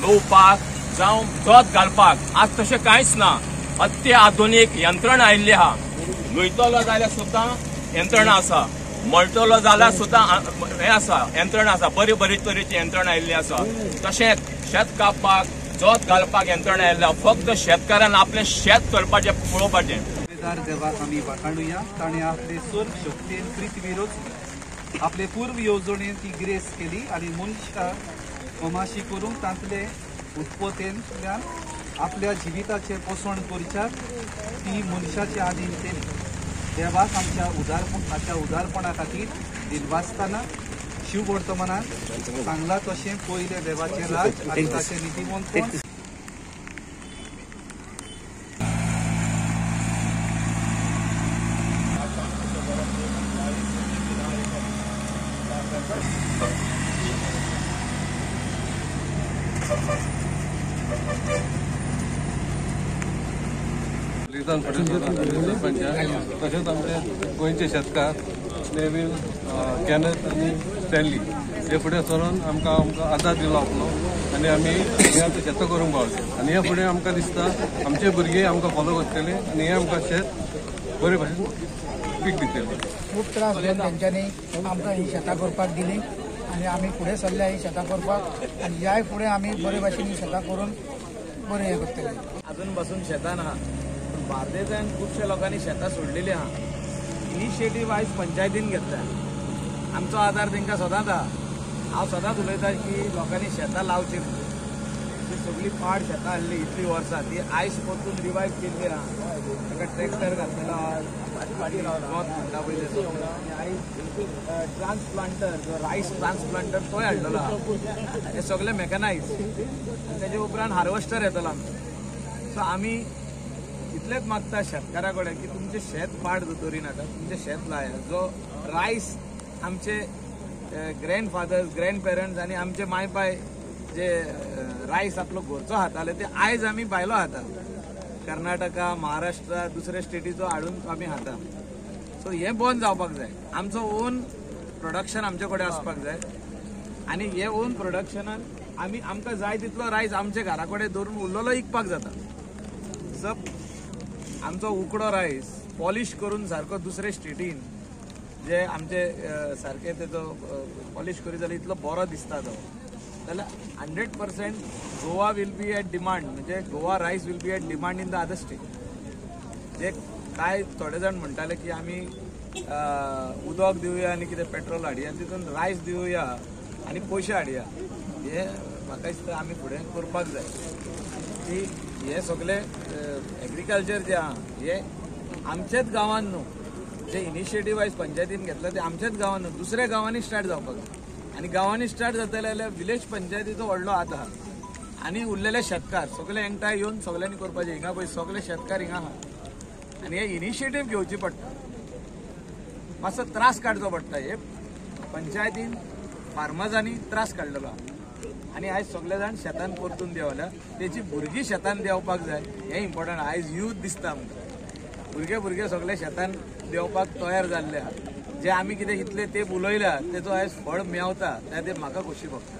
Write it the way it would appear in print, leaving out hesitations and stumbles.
लोवपाक जावं जोत घालपाक आज तशें कांयच ना. अत्याधुनीक यंत्रणा आयिल्ली आहा. न्हुयतलो जाल्यार सुद्दां यंत्रणा आसा, मळटलो जाल्यार सुद्दां हें आसा, यंत्रणा आसा. बरी तरेची यंत्रणा आयिल्ली आसा. तशेंच शेत कापपाक जोत घालपाक यंत्रणा आयिल्ली. फक्त शेतकारान आपलें शेत करपाचें पळोवपाचें. देवाक आमी वाखाणुया. ताणें आपले सर्व शक्तीन पृथ्वी रचली, आपले पूर्व येवजणेन ती ग्रेस केली आनी मनशाक कमाशी करून तांतले उत्पत्तेंतल्यान आपल्या जिविताचें पोसण करच्याक ती मनशाचे आदीन केली. देवाक आमच्या उदारपणा खातीर दिलवासताना शिव वर्तमानात सांगला तशें पयले देवाचें राज आनी ताचें नितीवंतपण तशेंच आमचे गोंयचे शेतकार नेवील कॅनथ आनी स्टॅनली हे फुडें सरून आमकां आदार दिलो आपलो आनी आमी हे आतां शेतां करूंक पावले. आनी हे फुडें आमकां दिसता आमचे भुरगे आमकां फॉलो करतले आनी हे आमकां शेत बरे भशेन पीक दितले. खूब त्रास घेवन तेंच्यांनी आमकां ही शेतां करपाक दिली आनी आमी फुडें सरल्या ही शेतां करपाक आनी ह्याय फुडें आमी बरे भशेन ही शेतां करून बरें हें करतले. अजून पासून शेतान आहा. बार्देजान खुबशा लोकांनी शेतां सोडलेली आहा. इनिशिएटीव आयज पंचायतीन घेतल्या. आमचो आदार तांकां सदांच आहा. हांव सदांच उलयतां की लोकांनी शेतां लावची. ती सगळी पाड शेतां आहली इतली वर्सां ती आयज परतून रिवायव केल्ली आहा. ताका ट्रॅक्टर घातलेलो जोत म्हणटा पळय आयज ट्रान्सप्लांटर जो रायस ट्रान्सप्लांटर तोय हाडलेलो आहा. हे सगळे मॅकनायज. तेजे उपरांत हार्वेस्टर येतलो आमचो. सो आमी इतलेच मागता शेतकारा कडेन की तुमचे शेत पाड दवरी नाका, तुमचे शेत लाया. जो रायस आमचे ग्रँडफादर्स ग्रँडपेरंट्स आनी आमचे मायपाय जे रायस आपलो घरचो हाताले ते आयज आमी भायलो खाता. कर्नाटका महाराष्ट्रा दुसऱ्या स्टेटीचो हाडून आमी खाता. सो हें बंद जावपाक जाय. आमचो ओन प्रोडक्शन आमचे कडेन आसपाक जाय आनी हे ओन प्रोडक्शनान आमकां जाय तितलो रायस आमचे घरा कडेन दवरून उरलेलो विकपाक जाता. सब आमचो उकडो रायस पॉलिश करून सारको दुसरे स्टेटीन जे आमचे सारके तेजो पॉलिश करी जाल्यार इतलो बरो दिसता तो जाल्यार 100% Goa will be at demand. म्हणजे Goa rice will be at demand in the other state. जे काय थोडे जाण म्हणटाले की आमी उदक दिवया आनी कितें पेट्रोल हाडया तितून रायस दिवया आनी पयशे हाडया. हे म्हाका दिसता आमी फुडें करपाक जाय की हे सगळे एग्रीकल्चर जे आहा हे आमच्याच गांवांत न्हू. जे इनिशिएटीव आयज पंचायतीन घेतला ते आमच्याच गांवांत न्हू दुसऱ्या गांवांनी स्टार्ट जावपाक जाय. आनी गांवांनी स्टार्ट जातले जाल्यार विलेज पंचायतीचो व्हडलो हात आहा. आनी उरलेले शेतकार सगळे एकठांय येवन सगळ्यांनी करपाचे. हिंगा पळय सगळे शेतकार हिंगा आहा आनी हे इनिशिएटीव घेवची पडटा. मातसो त्रास काडचो पडटा. हे पंचायतीन फार्मर्सांनी त्रास काडलेलो आहा आनी आयज सगळे जाण शेतान परतून देवल्या. तेची भुरगीं शेतान देवपाक जाय. हें इम्पॉर्टंट. आयज यूथ दिसता आमकां भुरगे सगळे शेतान देवपाक तयार जाल्ले आहा. जे आमी कितें इतले तेंप उलयल्या तेचो आयज फळ मेवता त्या ते म्हाका खोशी भोगता.